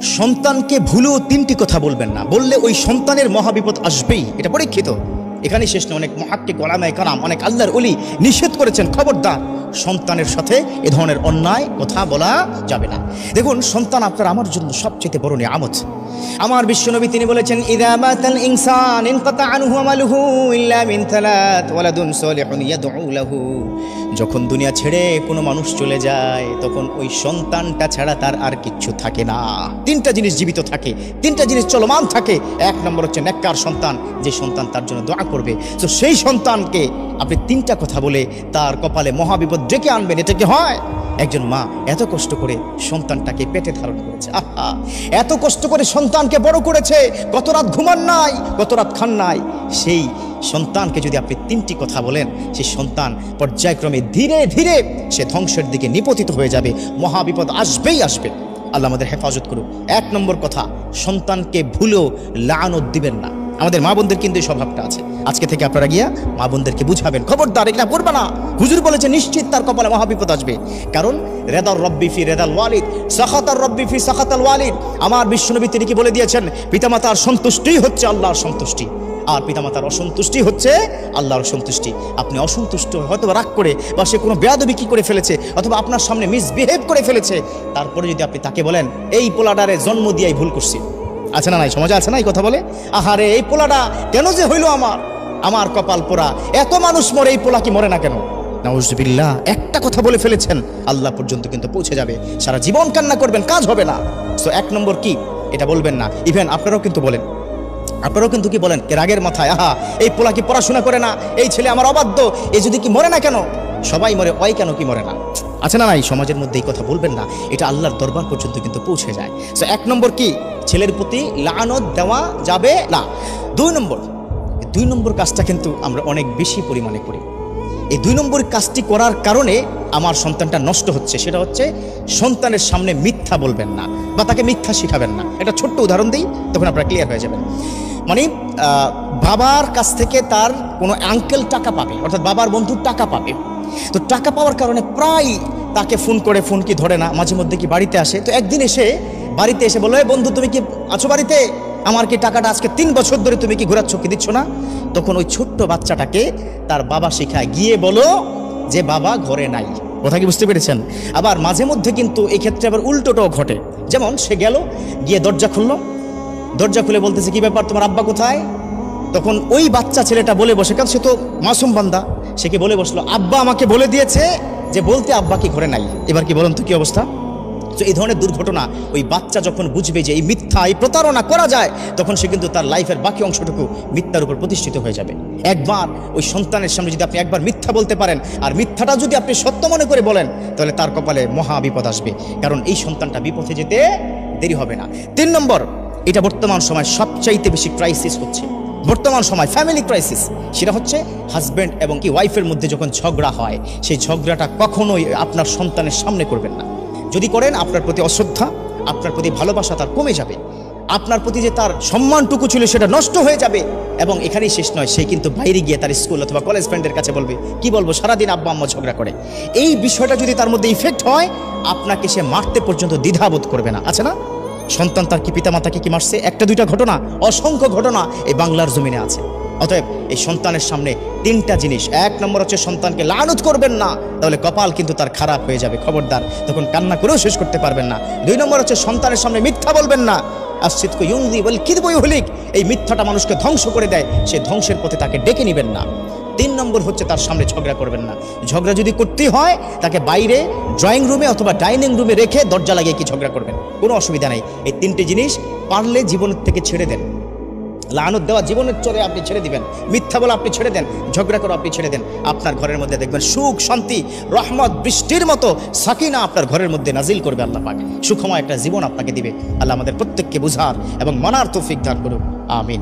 সন্তানকে ভুলেও তিনটি কথা বলবেন না, বললে ওই সন্তানের মহাবিপদ আসবেই, এটা পরীক্ষিত। এখানেই শেষ না, অনেক মুহাক্কিক উলামায়ে কেরাম, অনেক আল্লাহর ওলি নিষেধ করেছেন, খবরদার সন্তানের সাথে এ ধরনের অন্যায় কথা বলা যাবে না। দেখুন, সন্তান আপনার আমার জন্য সবচেয়ে বড় নিয়ামত। আমার বিশ্বনবী তিনি বলেছেন, ইযা মাতাল ইনসান ইনকাতা আনহু আমালুহু ইল্লা মিন থালাত ওয়ালাদুন সালিহুন ইয়াদউ লাহু। যখন দুনিয়া ছেড়ে কোনো মানুষ চলে যায়, তখন ওই সন্তানটা ছাড়া তার আর কিচ্ছু থাকে না। তিনটা জিনিস জীবিত থাকে, তিনটা জিনিস চলমান থাকে। এক নম্বর হচ্ছে নেককার সন্তান, যে সন্তান তার জন্য দোয়া করবে। তো সেই সন্তানকে আপনি তিনটা কথা বলে তার কপালে মহাবিপদ ডেকে আনবেন, এটা কি হয়? একজন মা এত কষ্ট করে সন্তানটাকে পেটে ধারণ করেছে, আহা, এত কষ্ট করে সন্তানকে বড় করেছে, কত রাত ঘুমান নাই, কত রাত খান নাই। সেই সন্তানকে যদি আপনি তিনটি কথা বলেন, সেই সন্তান পর্যায়ক্রমে ধীরে ধীরে সে ধ্বংসের দিকে নিপতিত হয়ে যাবে, মহাবিপদ আসবেই আসবে। আল্লাহ আমাদের হেফাজত করুক। এক নম্বর কথা, সন্তানকে ভুলেও লানত দিবেন না। আমাদের মা বোনদের কিন্তু এই স্বভাবটা আছে। আজকে থেকে আপনারা গিয়া মা বোনদেরকে বুঝাবেন, খবরদার এটা করবে না। হুজুর বলেছে নিশ্চিত তার কপালে মহাবিপদ আসবে। কারণ রেদার রব্বি ফি রেদাল ওয়ালিদ, সাখাতার রব্বি ফি সাখাতাল ওয়ালিদ। আমার বিশ্বনবী তিনি কি বলে দিয়েছেন, পিতামাতার সন্তুষ্টি হচ্ছে আল্লাহর সন্তুষ্টি, আর পিতামাতার অসন্তুষ্টি হচ্ছে আল্লাহর সন্তুষ্টি। আপনি অসন্তুষ্ট হয়তো রাগ করে, বা সে কোনো বেয়াদবি কি করে ফেলেছে, অথবা আপনার সামনে মিসবিহেভ করে ফেলেছে, তারপরে যদি আপনি তাকে বলেন, এই পোলাডারে জন্ম দিয়াই ভুল করছি, আছে না নাই, সমাজে আছে না এই কথা বলে, আহারে এই পোলাটা কেন যে হইল, আমার কপাল পোড়া, এত মানুষ মরে, এই পোলা কি মরে না কেন? নাউজুবিল্লাহ, একটা কথা বলে ফেলেছেন, আল্লাহ পর্যন্ত কিন্তু পৌঁছে যাবে। সারা জীবন কান্না করবেন, কাজ হবে না। সো এক নম্বর কি, এটা বলবেন না। ইভেন আপনারাও কিন্তু বলেন, আপনারাও কিন্তু কি বলেন রাগের মাথায়, আহা এই পোলা কি পড়াশোনা করে না, এই ছেলে আমার অবাধ্য, এই যদি কি মরে না কেন, সবাই মরে, ওই কেন কি মরে না, আছে না নাই? সমাজের মধ্যে এই কথা বলবেন না, এটা আল্লাহর দরবার পর্যন্ত কিন্তু পৌঁছে যায়। সো এক নম্বর কি, ছেলের প্রতি লানত দেওয়া যাবে না। দুই নম্বর কাজটা কিন্তু আমরা অনেক বেশি পরিমাণে করি। এই দুই নম্বর কাজটি করার কারণে আমার সন্তানটা নষ্ট হচ্ছে, সেটা হচ্ছে সন্তানের সামনে মিথ্যা বলবেন না, বা তাকে মিথ্যা শিখাবেন না। এটা ছোট্ট উদাহরণ দিই, তখন আপনারা ক্লিয়ার হয়ে যাবেন। মানে বাবার কাছ থেকে তার কোনো আঙ্কেল টাকা পাবে, অর্থাৎ বাবার বন্ধুর টাকা পাবে। তো টাকা পাওয়ার কারণে প্রায় তাকে ফোন করে, ফোন কি ধরে না, মাঝে মধ্যে কি বাড়িতে আসে। তো একদিন এসে বাড়িতে এসে বললো, বন্ধু তুমি কি আছো বাড়িতে, আমার কি টাকাটা আজকে 3 বছর ধরে তুমি কি ঘোরাচ্ছ, কি দিচ্ছ না? তখন ওই ছোট্ট বাচ্চাটাকে তার বাবা শিখায়, গিয়ে বলো যে বাবা ঘরে নাই। কথা কি বুঝতে পেরেছেন? আবার মাঝে মধ্যে কিন্তু এই ক্ষেত্রে আবার উল্টোটাও ঘটে। যেমন সে গেল, গিয়ে দরজা খুললো, দরজা খুলে বলতেছে, কি ব্যাপার, তোমার আব্বা কোথায়? তখন ওই বাচ্চা ছেলেটা বলে বসে, কারণ সে তো মাসুম বান্দা, সে কি বলে বসলো, আব্বা আমাকে বলে দিয়েছে যে বলতে আব্বা কি ঘরে নাই। এবার কি বলুন তো কি অবস্থা? তো এই ধরনের দুর্ঘটনা ওই বাচ্চা যখন বুঝবে যে এই মিথ্যা, এই প্রতারণা করা যায়, তখন সে কিন্তু তার লাইফের বাকি অংশটুকু মিথ্যার উপর প্রতিষ্ঠিত হয়ে যাবে। একবার ওই সন্তানের সামনে যদি আপনি একবার মিথ্যা বলতে পারেন, আর মিথ্যাটা যদি আপনি সত্য মনে করে বলেন, তাহলে তার কপালে মহা বিপদ আসবে, কারণ এই সন্তানটা বিপথে যেতে দেরি হবে না। 3 নম্বর, এটা বর্তমান সময় সবচাইতে বেশি ক্রাইসিস হচ্ছে, বর্তমান সময় ফ্যামিলি ক্রাইসিস। সেটা হচ্ছে হাজব্যান্ড এবং কি ওয়াইফের মধ্যে যখন ঝগড়া হয়, সেই ঝগড়াটা কখনোই আপনার সন্তানের সামনে করবেন না। যদি করেন, আপনার প্রতি অশ্রদ্ধা, আপনার প্রতি ভালোবাসা তার কমে যাবে, আপনার প্রতি যে তার সম্মানটুকু ছিল সেটা নষ্ট হয়ে যাবে। এবং এখানেই শেষ নয়, সে কিন্তু বাইরে গিয়ে তার স্কুল অথবা কলেজ ফ্রেন্ডের কাছে বলবে, কি বলবো, সারাদিন আব্বা আম্মা ঝগড়া করে। এই বিষয়টা যদি তার মধ্যে ইফেক্ট হয়, আপনাকে সে মারতে পর্যন্ত দ্বিধাবোধ করবে না, আছে না? সন্তান তার কি পিতামাতাকে কি মারছে? একটা দুইটা ঘটনা, অসংখ্য ঘটনা এই বাংলার জমিনে আছে। অতএব এই সন্তানের সামনে 3টা জিনিস। 1 নম্বর হচ্ছে সন্তানকে লানত করবেন না, তাহলে কপাল কিন্তু তার খারাপ হয়ে যাবে, খবরদার, তখন কান্না করেও শেষ করতে পারবেন না। 2 নম্বর হচ্ছে সন্তানের সামনে মিথ্যা বলবেন না, আসিদকু ইউযি ওয়াল কিযবু ইহলিক। এই মিথ্যাটা মানুষকে ধ্বংস করে দেয়, সে ধ্বংসের পথে তাকে ডেকে নেবেন না। 3 নম্বর হচ্ছে তার সামনে ঝগড়া করবেন না। ঝগড়া যদি করতেই হয়, তাকে বাইরে ড্রয়িং রুমে অথবা ডাইনিং রুমে রেখে দরজা লাগিয়ে কি ঝগড়া করবেন, কোনো অসুবিধা নেই। এই 3টে জিনিস পারলে জীবনের থেকে ছেড়ে দেন। লানত দেওয়া জীবনের চরে আপনি ছেড়ে দিবেন, মিথ্যা বলা আপনি ছেড়ে দেন, ঝগড়া করা আপনি ছেড়ে দেন। আপনার ঘরের মধ্যে দেখবেন সুখ, শান্তি, রহমত, বৃষ্টির মতো সাকিনা আপনার ঘরের মধ্যে নাজিল করবে আল্লাহ পাক। সুখময় একটা জীবন আপনাকে দিবে। আল্লাহ আমাদের প্রত্যেককে বুঝার এবং মানার তৌফিক দান করুন, আমিন।